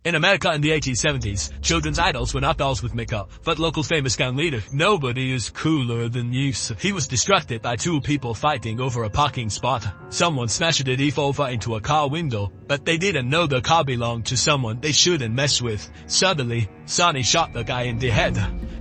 In America in the 1870s, children's idols were not dolls with makeup, but local famous gang leader. Nobody is cooler than you. He was distracted by two people fighting over a parking spot. Someone smashed the thief over into a car window, but they didn't know the car belonged to someone they shouldn't mess with. Suddenly, Sonny shot the guy in the head.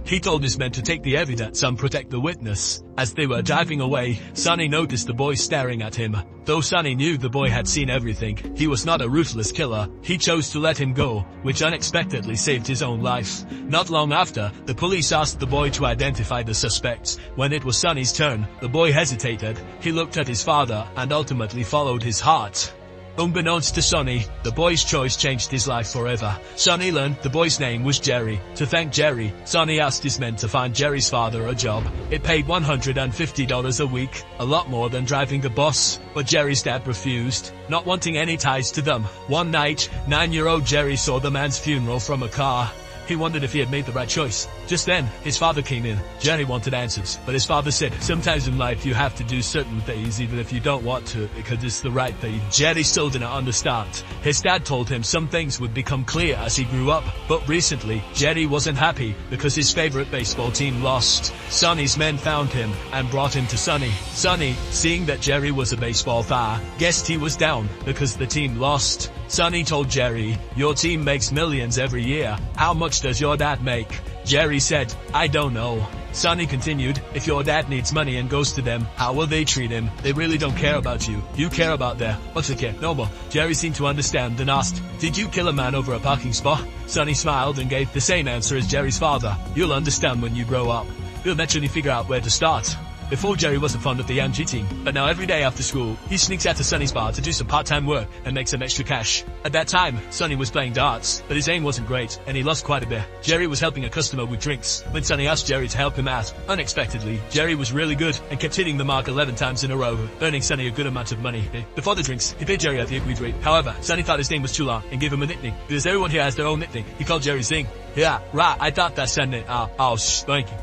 He told his men to take the evidence and protect the witness. As they were driving away, Sonny noticed the boy staring at him. Though Sonny knew the boy had seen everything, he was not a ruthless killer. He chose to let him go, which unexpectedly saved his own life. Not long after, the police asked the boy to identify the suspects. When it was Sonny's turn, the boy hesitated. He looked at his father and ultimately followed his heart. Unbeknownst to Sonny, the boy's choice changed his life forever. Sonny learned the boy's name was Jerry. To thank Jerry, Sonny asked his men to find Jerry's father a job. It paid $150 a week, a lot more than driving the bus, but Jerry's dad refused, not wanting any ties to them. One night, 9-year-old Jerry saw the man's funeral from a car. He wondered if he had made the right choice. Just then, his father came in. Jerry wanted answers, but his father said, sometimes in life you have to do certain things even if you don't want to, because it's the right thing. Jerry still didn't understand. His dad told him some things would become clear as he grew up, but recently, Jerry wasn't happy because his favorite baseball team lost. Sonny's men found him and brought him to Sonny. Sonny, seeing that Jerry was a baseball fan, guessed he was down because the team lost. Sonny told Jerry, your team makes millions every year. How much does your dad make? Jerry said, I don't know. Sonny continued, if your dad needs money and goes to them, how will they treat him? They really don't care about you. You care about them. What's the care? No more. Jerry seemed to understand and asked, did you kill a man over a parking spot? Sonny smiled and gave the same answer as Jerry's father. You'll understand when you grow up. You'll eventually figure out where to start. Before, Jerry wasn't fond of the young G team, but now every day after school, he sneaks out to Sonny's bar to do some part-time work and make some extra cash. At that time, Sonny was playing darts, but his aim wasn't great, and he lost quite a bit. Jerry was helping a customer with drinks. When Sonny asked Jerry to help him out, unexpectedly, Jerry was really good and kept hitting the mark 11 times in a row, earning Sonny a good amount of money. Before the drinks, he paid Jerry at the agreed rate. However, Sonny thought his name was too long and gave him a nickname. Because everyone here has their own nickname, he called Jerry Zing. Yeah, right, I thought that said it. Thank you.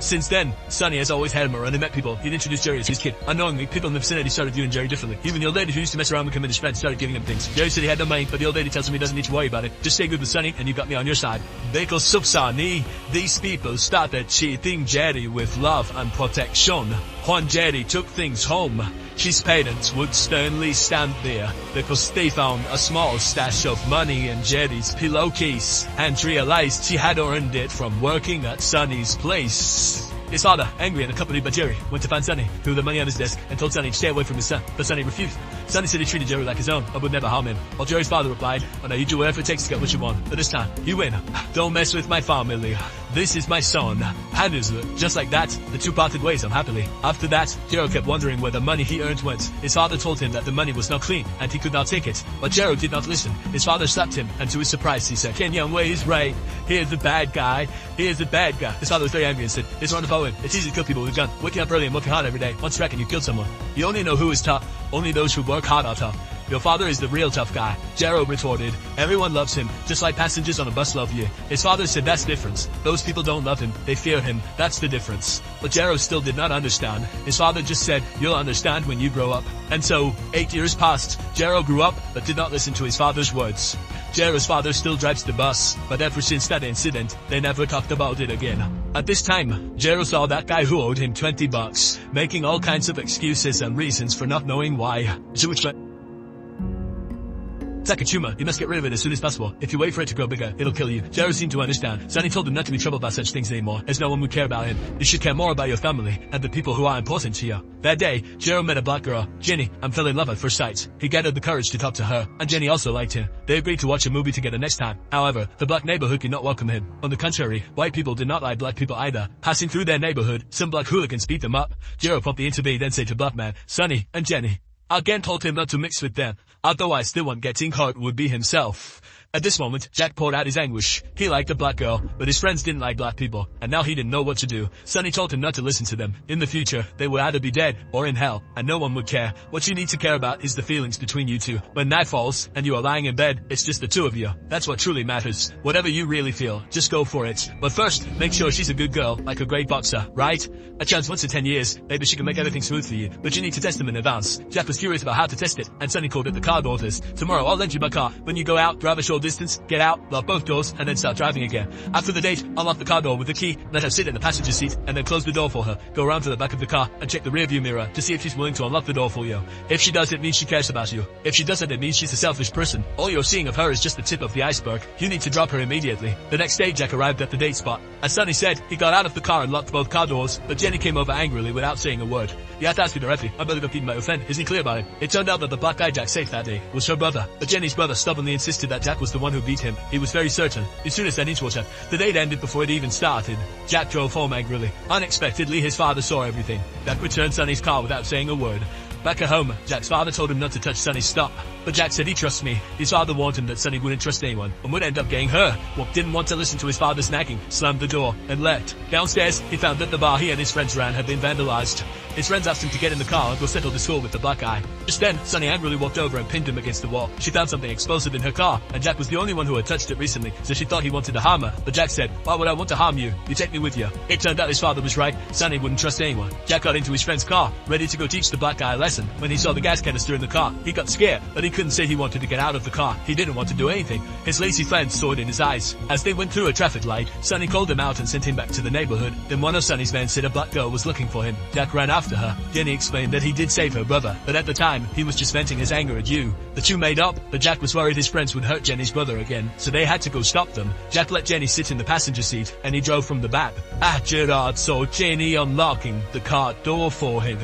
Since then, Sonny has always had him around and met people. He'd introduced Jerry as his kid. Unknowingly, people in the vicinity started viewing Jerry differently. Even the old lady who used to mess around with him and his friends started giving him things. Jerry said he had no money, but the old lady tells him he doesn't need to worry about it. Just stay good with Sonny and you've got me on your side. Because of Sonny, these people started treating Jerry with love and protection. When Jerry took things home, his parents would sternly stand there because they found a small stash of money in Jerry's pillowcase and realized he had earned it from working at Sonny's place. His father, angry and accompanied by Jerry, went to find Sonny, threw the money on his desk, and told Sonny to stay away from his son, but Sonny refused. Sonny said he treated Jerry like his own, and would never harm him. While Jerry's father replied, oh no, you do whatever it takes to get what you want, but this time, you win. Don't mess with my family. This is my son. And just like that, the two parted ways unhappily. After that, Jerry kept wondering where the money he earned went. His father told him that the money was not clean, and he could not take it. But Jerry did not listen. His father slapped him, and to his surprise he said, Ken Young Wei is right. Here's the bad guy. Here's the bad guy. His father was very angry and said, it's wrong to follow him. It's easy to kill people with a gun. Waking up early and working hard every day. One strike and you killed someone. You only know who is tough. Only those who work hard are tough. Your father is the real tough guy. Jero retorted, everyone loves him, just like passengers on a bus love you. His father said that's the difference. Those people don't love him, they fear him. That's the difference. But Jero still did not understand. His father just said, you'll understand when you grow up. And so, 8 years passed. Jero grew up, but did not listen to his father's words. Jero's father still drives the bus, but ever since that incident, they never talked about it again. At this time, Jero saw that guy who owed him $20, making all kinds of excuses and reasons for not knowing why. It's like a tumor. You must get rid of it as soon as possible. If you wait for it to grow bigger, it'll kill you. Jero seemed to understand. Sonny told him not to be troubled about such things anymore, as no one would care about him. You should care more about your family and the people who are important to you. That day, Jero met a black girl, Jenny, and fell in love at first sight. He gathered the courage to talk to her, and Jenny also liked him. They agreed to watch a movie together next time. However, the black neighborhood did not welcome him. On the contrary, white people did not like black people either. Passing through their neighborhood, some black hooligans beat them up. Jero promptly intervened and said to black man, Sonny and Jenny, I again told him not to mix with them. Otherwise, the one getting hurt would be himself. At this moment, Jack poured out his anguish. He liked a black girl, but his friends didn't like black people, and now he didn't know what to do. Sonny told him not to listen to them. In the future, they would either be dead or in hell, and no one would care. What you need to care about is the feelings between you two. When night falls, and you are lying in bed, it's just the two of you. That's what truly matters. Whatever you really feel, just go for it. But first, make sure she's a good girl, like a great boxer, right? A chance once in 10 years, maybe she can make everything smooth for you, but you need to test them in advance. Jack was curious about how to test it, and Sonny called it the card orders. Tomorrow, I'll lend you my car. When you go out, drive ashore distance, get out, lock both doors, and then start driving again. After the date, unlock the car door with the key, let her sit in the passenger seat, and then close the door for her. Go around to the back of the car and check the rearview mirror to see if she's willing to unlock the door for you. If she does, it means she cares about you. If she doesn't, it means she's a selfish person. All you're seeing of her is just the tip of the iceberg. You need to drop her immediately. The next day, Jack arrived at the date spot. As Sonny said, he got out of the car and locked both car doors, but Jenny came over angrily without saying a word. You have to ask me directly. I better go keep my friend. Isn't he clear about it? It turned out that the black guy Jack saved that day was her brother, but Jenny's brother stubbornly insisted that Jack was the one who beat him. He was very certain. As soon as that inch was up, the date ended before it even started. Jack drove home angrily. Unexpectedly, his father saw everything. Jack returned Sonny's car without saying a word. Back at home, Jack's father told him not to touch Sonny's stop, but Jack said he trusts me. His father warned him that Sonny wouldn't trust anyone and would end up getting hurt. Walt didn't want to listen to his father's nagging, slammed the door, and left. Downstairs, he found that the bar he and his friends ran had been vandalized. His friends asked him to get in the car and go settle the score with the black guy. Just then, Sonny angrily walked over and pinned him against the wall. She found something explosive in her car, and Jack was the only one who had touched it recently, so she thought he wanted to harm her. But Jack said, "Why would I want to harm you? You take me with you." It turned out his father was right. Sonny wouldn't trust anyone. Jack got into his friend's car, ready to go teach the black guy a lesson. When he saw the gas canister in the car, he got scared, but he couldn't say he wanted to get out of the car. He didn't want to do anything. His lazy friend saw it in his eyes. As they went through a traffic light, Sonny called him out and sent him back to the neighborhood. Then one of Sonny's men said a black girl was looking for him. Jack ran after her. Jenny explained that he did save her brother, but at the time, he was just venting his anger at you. The two made up, but Jack was worried his friends would hurt Jenny's brother again, so they had to go stop them. Jack let Jenny sit in the passenger seat, and he drove from the back. Gerard saw Jenny unlocking the car door for him.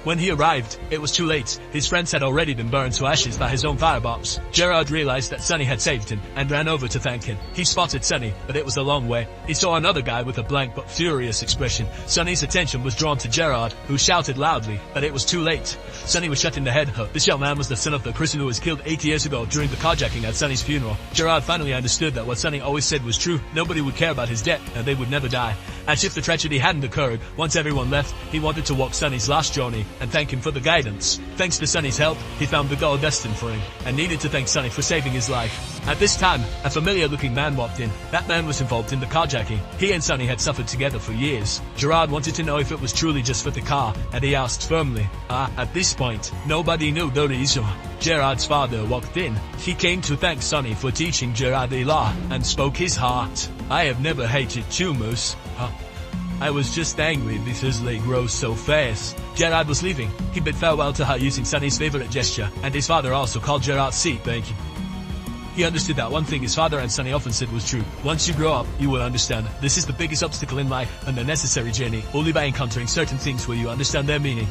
When he arrived, it was too late. His friends had already been burned to ashes by his own firebombs. Gerard realized that Sonny had saved him and ran over to thank him. He spotted Sonny, but it was a long way. He saw another guy with a blank but furious expression. Sonny's attention was drawn to Gerard, who shouted loudly, but it was too late. Sonny was shot in the head. This young man was the son of the person who was killed 8 years ago during the carjacking at Sonny's funeral. Gerard finally understood that what Sonny always said was true. Nobody would care about his death, and they would never die. As if the tragedy hadn't occurred, once everyone left, he wanted to walk Sonny's last journey and thank him for the guidance. Thanks to Sonny's help, he found the goal destined for him, and needed to thank Sonny for saving his life. At this time, a familiar-looking man walked in. That man was involved in the carjacking. He and Sonny had suffered together for years. Gerard wanted to know if it was truly just for the car, and he asked firmly. At this point, nobody knew the reason. Gerard's father walked in. He came to thank Sonny for teaching Gerard the law, and spoke his heart. "I have never hated tumors. I was just angry because they grow so fast." Gerard was leaving. He bid farewell to her using Sonny's favorite gesture, and his father also called Gerard's seat back. He understood that one thing his father and Sonny often said was true. Once you grow up, you will understand. This is the biggest obstacle in life, and the necessary journey, only by encountering certain things will you understand their meaning.